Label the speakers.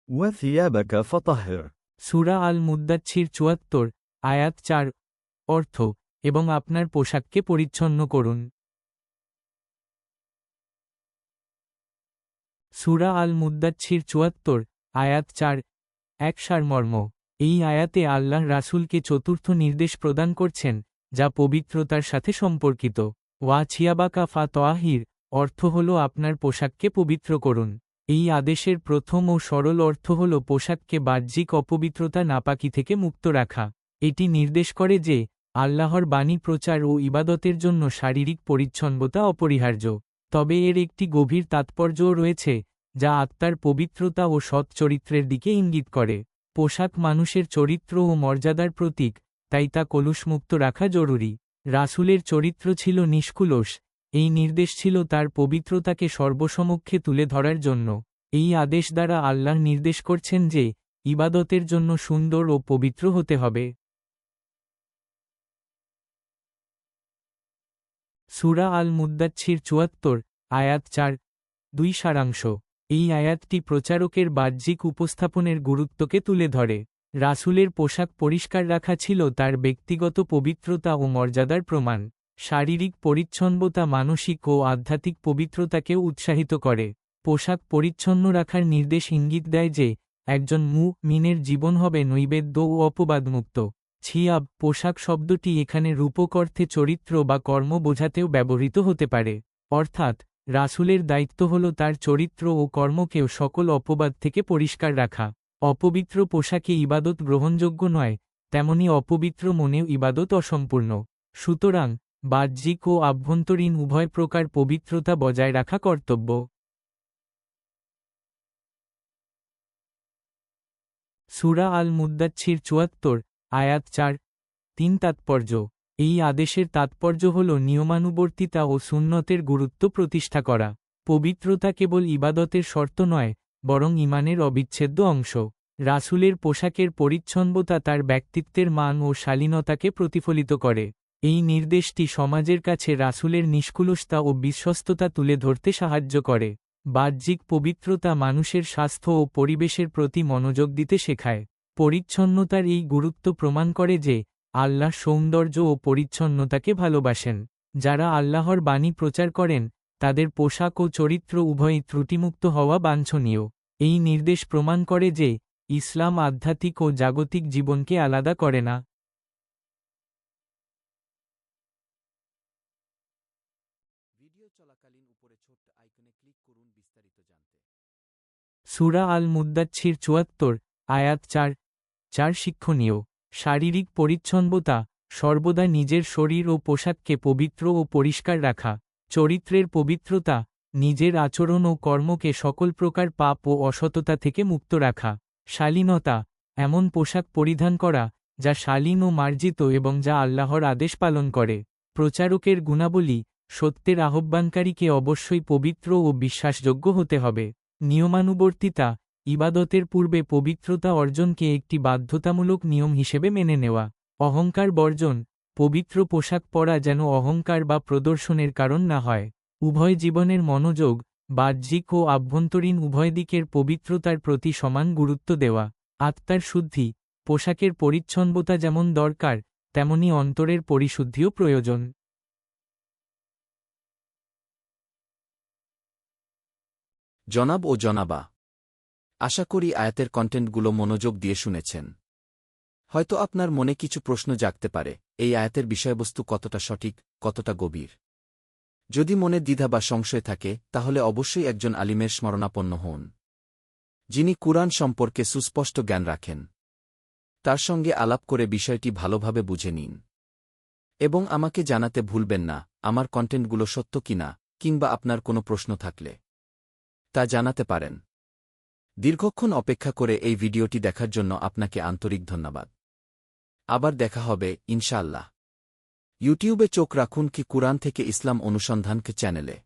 Speaker 1: وثيابك فطهر।
Speaker 2: সূরা আল মুদ্দাচ্ছির ৭৪, আয়াত ৪। অর্থ, এবং আপনার পোশাককে পরিচ্ছন্ন করুন। সূরা আল মুদ্দাচ্ছির ৭৪, আয়াত ৪, ১ সারমর্ম। এই আয়াতে আল্লাহ রাসূলকে চতুর্থ নির্দেশ প্রদান করছেন, যা পবিত্রতার সাথে সম্পর্কিত। ওয়া ছিয়াবাকা ফা তওয়াহির অর্থ হল আপনার পোশাককে পবিত্র করুন। এই আদেশের প্রথম ও সরল অর্থ হল পোশাককে বাহ্যিক অপবিত্রতা নাপাকি থেকে মুক্ত রাখা। এটি নির্দেশ করে যে, আল্লাহর বাণী প্রচার ও ইবাদতের জন্য শারীরিক পরিচ্ছন্নতা অপরিহার্য। তবে এর একটি গভীর তাৎপর্যও রয়েছে, যা আত্মার পবিত্রতা ও সৎ চরিত্রের দিকে ইঙ্গিত করে। পোশাক মানুষের চরিত্র ও মর্যাদার প্রতীক, তাই তা কলুষমুক্ত রাখা জরুরি। রাসূলের চরিত্র ছিল নিষ্কলুষ। এই নির্দেশ ছিল তার পবিত্রতাকে সর্বসমক্ষে তুলে ধরার জন্য। এই আদেশ দ্বারা আল্লাহ নির্দেশ করছেন যে, ইবাদতের জন্য সুন্দর ও পবিত্র হতে হবে। সূরা আল মুদ্দাচ্ছির ৭৪, আয়াত ৪, ২ সারাংশ। এই আয়াতটি প্রচারকের বাহ্যিক উপস্থাপনের গুরুত্বকে তুলে ধরে। রাসূলের পোশাক পরিষ্কার রাখা ছিল তার ব্যক্তিগত পবিত্রতা ও মর্যাদার প্রমাণ। শারীরিক পরিচ্ছন্নতা মানসিক ও আধ্যাত্মিক পবিত্রতাকেও উৎসাহিত করে। পোশাক পরিচ্ছন্ন রাখার নির্দেশ ইঙ্গিত দেয় যে, একজন মুমিনের জীবন হবে নৈবেদ্য ও অপবাদমুক্ত। ছিয়াব পোশাক শব্দটি এখানে রূপক অর্থে চরিত্র বা কর্ম বোঝাতেও ব্যবহৃত হতে পারে। অর্থাৎ, রাসূলের দায়িত্ব হল তার চরিত্র ও কর্মকেও সকল অপবাদ থেকে পরিষ্কার রাখা। অপবিত্র পোশাকে ইবাদত গ্রহণযোগ্য নয়, তেমনি অপবিত্র মনেও ইবাদত অসম্পূর্ণ। সুতরাং, বাহ্যিক ও আভ্যন্তরীণ উভয় প্রকার পবিত্রতা বজায় রাখা কর্তব্য। সূরা আল মুদ্দাচ্ছির ৭৪, আয়াত ৪, ৩ তাৎপর্য। এই আদেশের তাৎপর্য হল নিয়মানুবর্তিতা ও সুন্নতের গুরুত্ব প্রতিষ্ঠা করা। পবিত্রতা কেবল ইবাদতের শর্ত নয়, বরং ঈমানের অবিচ্ছেদ্য অংশ। রাসূলের পোশাকের পরিচ্ছন্নতা তার ব্যক্তিত্বের মান ও শালীনতাকে প্রতিফলিত করে। এই নির্দেশটি সমাজের কাছে রাসূলের নিষ্কলুষতা ও বিশ্বস্ততা তুলে ধরতে সাহায্য করে। বাহ্যিক পবিত্রতা মানুষের স্বাস্থ্য ও পরিবেশের প্রতি মনোযোগ দিতে শেখায়। পরিচ্ছন্নতার এই গুরুত্ব প্রমাণ করে যে, আল্লাহ সৌন্দর্য ও পরিচ্ছন্নতাকে ভালোবাসেন। যারা আল্লাহর বাণী প্রচার করেন, তাদের পোশাক ও চরিত্র উভয়ই ত্রুটিমুক্ত হওয়া বাঞ্ছনীয়। এই নির্দেশ প্রমাণ করে যে, ইসলাম আধ্যাত্মিক ও জাগতিক জীবনকে আলাদা করে না।
Speaker 3: ভিডিও চলাকালীন উপরে ছোট্ট আইকনে ক্লিক করুন বিস্তারিত জানতে।
Speaker 2: সূরা আল মুদ্দাচ্ছির ৭৪, আয়াত ৪, ৪ শিক্ষণীয়। শারীরিক পরিচ্ছন্নতা সর্বদা নিজের শরীর ও পোশাককে পবিত্র ও পরিষ্কার রাখা। চরিত্রের পবিত্রতা নিজের আচরণ ও কর্মকে সকল প্রকার পাপ ও অসততা থেকে মুক্ত রাখা। শালীনতা এমন পোশাক পরিধান করা, যা শালীন ও মার্জিত এবং যা আল্লাহর আদেশ পালন করে। প্রচারকের গুণাবলী সত্যের আহ্বানকারীকে অবশ্যই পবিত্র ও বিশ্বাসযোগ্য হতে হবে। নিয়মানুবর্তিতা ইবাদতের পূর্বে পবিত্রতা অর্জনকে একটি বাধ্যতামূলক নিয়ম হিসেবে মেনে নেওয়া। অহংকার বর্জন পবিত্র পোশাক পরা যেন অহংকার বা প্রদর্শনের কারণ না হয়। উভয় জীবনের মনোযোগ বাহ্যিক ও আভ্যন্তরীণ উভয় দিকের পবিত্রতার প্রতি সমান গুরুত্ব দেওয়া। আত্মার শুদ্ধি পোশাকের পরিচ্ছন্নতা যেমন দরকার, তেমনি অন্তরের পরিশুদ্ধিও প্রয়োজন।
Speaker 3: জনাব ও জনাবা, আশা করি আয়াতের কন্টেন্টগুলো মনোযোগ দিয়ে শুনেছেন। হয়তো আপনার মনে কিছু প্রশ্ন জাগতে পারে, এই আয়াতের বিষয়বস্তু কতটা সঠিক, কতটা গভীর। যদি মনে দ্বিধা বা সংশয় থাকে, তাহলে অবশ্যই একজন আলিমের স্মরণাপন্ন হন, যিনি কুরআন সম্পর্কে সুস্পষ্ট জ্ঞান রাখেন। তার সঙ্গে আলাপ করে বিষয়টি ভালোভাবে বুঝে নিন এবং আমাকে জানাতে ভুলবেন না আমার কন্টেন্টগুলো সত্য কিনা, কিংবা আপনার কোনো প্রশ্ন থাকলে তা জানাতে পারেন। দীর্ঘক্ষণ অপেক্ষা করে এই ভিডিওটি দেখার জন্য আপনাকে আন্তরিক ধন্যবাদ। আবার দেখা হবে ইনশাআল্লাহ। ইউটিউবে চোখ রাখুন কি কুরআন থেকে ইসলাম অনুসন্ধানকে চ্যানেলে।